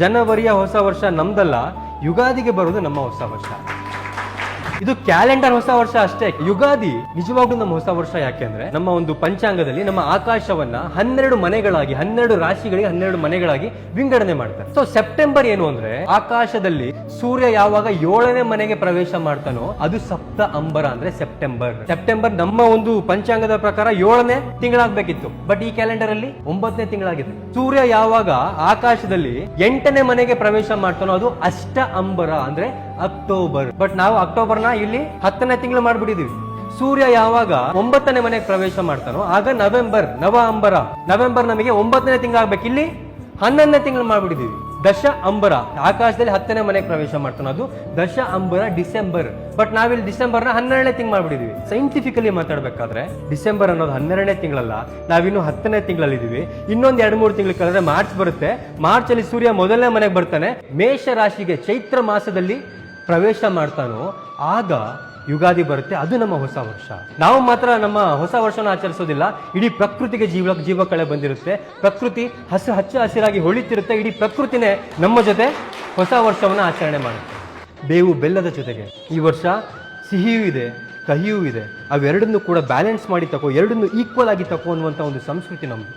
ಜನವರಿಯ ಹೊಸ ವರ್ಷ ನಮ್ದಲ್ಲ, ಯುಗಾದಿಗೆ ಬರೋದು ನಮ್ಮ ಹೊಸ ವರ್ಷ. ಇದು ಕ್ಯಾಲೆಂಡರ್ ಹೊಸ ವರ್ಷ ಅಷ್ಟೇ. ಯುಗಾದಿ ನಿಜವಾಗ್ಲೂ ನಮ್ಮ ಹೊಸ ವರ್ಷ. ಯಾಕೆಂದ್ರೆ ನಮ್ಮ ಒಂದು ಪಂಚಾಂಗದಲ್ಲಿ ನಮ್ಮ ಆಕಾಶವನ್ನ 12 ಮನೆಗಳಾಗಿ, 12 ರಾಶಿಗಳಿಗೆ 12 ಮನೆಗಳಾಗಿ ವಿಂಗಡಣೆ ಮಾಡ್ತಾರೆ. ಸೊ ಸೆಪ್ಟೆಂಬರ್ ಏನು ಅಂದ್ರೆ ಆಕಾಶದಲ್ಲಿ ಸೂರ್ಯ ಯಾವಾಗ 7ನೇ ಮನೆಗೆ ಪ್ರವೇಶ ಮಾಡ್ತಾನೋ ಅದು ಸಪ್ತ ಅಂಬರ ಅಂದ್ರೆ ಸೆಪ್ಟೆಂಬರ್. ಸೆಪ್ಟೆಂಬರ್ ನಮ್ಮ ಒಂದು ಪಂಚಾಂಗದ ಪ್ರಕಾರ 7ನೇ ತಿಂಗಳಾಗಬೇಕಿತ್ತು, ಬಟ್ ಈ ಕ್ಯಾಲೆಂಡರ್ ಅಲ್ಲಿ 9ನೇ ತಿಂಗಳಾಗಿದೆ. ಸೂರ್ಯ ಯಾವಾಗ ಆಕಾಶದಲ್ಲಿ 8ನೇ ಮನೆಗೆ ಪ್ರವೇಶ ಮಾಡ್ತಾನೋ ಅದು ಅಷ್ಟ ಅಂಬರ ಅಂದ್ರೆ ಅಕ್ಟೋಬರ್. ಬಟ್ ನಾವು ಅಕ್ಟೋಬರ್ನ ಇಲ್ಲಿ 10ನೇ ತಿಂಗಳು ಮಾಡ್ಬಿಟ್ಟಿದೀವಿ. ಸೂರ್ಯ ಯಾವಾಗ 9ನೇ ಮನೆಗೆ ಪ್ರವೇಶ ಮಾಡ್ತಾನೋ ಆಗ ನವೆಂಬರ್, ನವ ಅಂಬರ. ನವೆಂಬರ್ ನಮಗೆ 9ನೇ ತಿಂಗಳಾಗ್ಬೇಕು, ಇಲ್ಲಿ 11ನೇ ತಿಂಗಳು ಮಾಡ್ಬಿಟ್ಟಿದೀವಿ. ದಶ ಅಂಬರ ಆಕಾಶದಲ್ಲಿ 10ನೇ ಮನೆಗೆ ಪ್ರವೇಶ ಮಾಡ್ತಾನೋ ಅದು ದಶ ಅಂಬರ ಡಿಸೆಂಬರ್. ಬಟ್ ನಾವಿಲ್ಲಿ ಡಿಸೆಂಬರ್ನ 12ನೇ ತಿಂಗಳು ಮಾಡ್ಬಿಟ್ಟಿದೀವಿ. ಸೈಂಟಿಫಿಕಲಿ ಮಾತಾಡ್ಬೇಕಾದ್ರೆ ಡಿಸೆಂಬರ್ ಅನ್ನೋದು 12ನೇ ತಿಂಗಳಲ್ಲ, ನಾವಿನ್ನು 10ನೇ ತಿಂಗಳಲ್ಲಿ ಇದೀವಿ. ಇನ್ನೊಂದು 2-3 ತಿಂಗಳು ಕಳೆದ್ರೆ ಮಾರ್ಚ್ ಬರುತ್ತೆ. ಮಾರ್ಚ್ ಅಲ್ಲಿ ಸೂರ್ಯ 1ನೇ ಮನೆಗೆ ಬರ್ತಾನೆ, ಮೇಷ ರಾಶಿಗೆ ಚೈತ್ರ ಮಾಸದಲ್ಲಿ ಪ್ರವೇಶ ಮಾಡ್ತಾನೋ ಆಗ ಯುಗಾದಿ ಬರುತ್ತೆ. ಅದು ನಮ್ಮ ಹೊಸ ವರ್ಷ. ನಾವು ಮಾತ್ರ ನಮ್ಮ ಹೊಸ ವರ್ಷನ ಆಚರಿಸೋದಿಲ್ಲ, ಇಡೀ ಪ್ರಕೃತಿಗೆ ಜೀವ ಕಳೆ ಬಂದಿರುತ್ತೆ. ಪ್ರಕೃತಿ ಹಚ್ಚ ಹಸಿರಾಗಿ ಹೊಳಿತಿರುತ್ತೆ. ಇಡೀ ಪ್ರಕೃತಿನೇ ನಮ್ಮ ಜೊತೆ ಹೊಸ ವರ್ಷವನ್ನ ಆಚರಣೆ ಮಾಡುತ್ತೆ. ಬೇವು ಬೆಲ್ಲದ ಜೊತೆಗೆ ಈ ವರ್ಷ ಸಿಹಿಯೂ ಇದೆ, ಕಹಿಯೂ ಇದೆ. ಅವೆರಡನ್ನು ಕೂಡ ಬ್ಯಾಲೆನ್ಸ್ ಮಾಡಿ ತಗೋ, ಎರಡನ್ನು ಈಕ್ವಲ್ ಆಗಿ ತಗೋ ಅನ್ನುವಂಥ ಒಂದು ಸಂಸ್ಕೃತಿ ನಮ್ಮದು.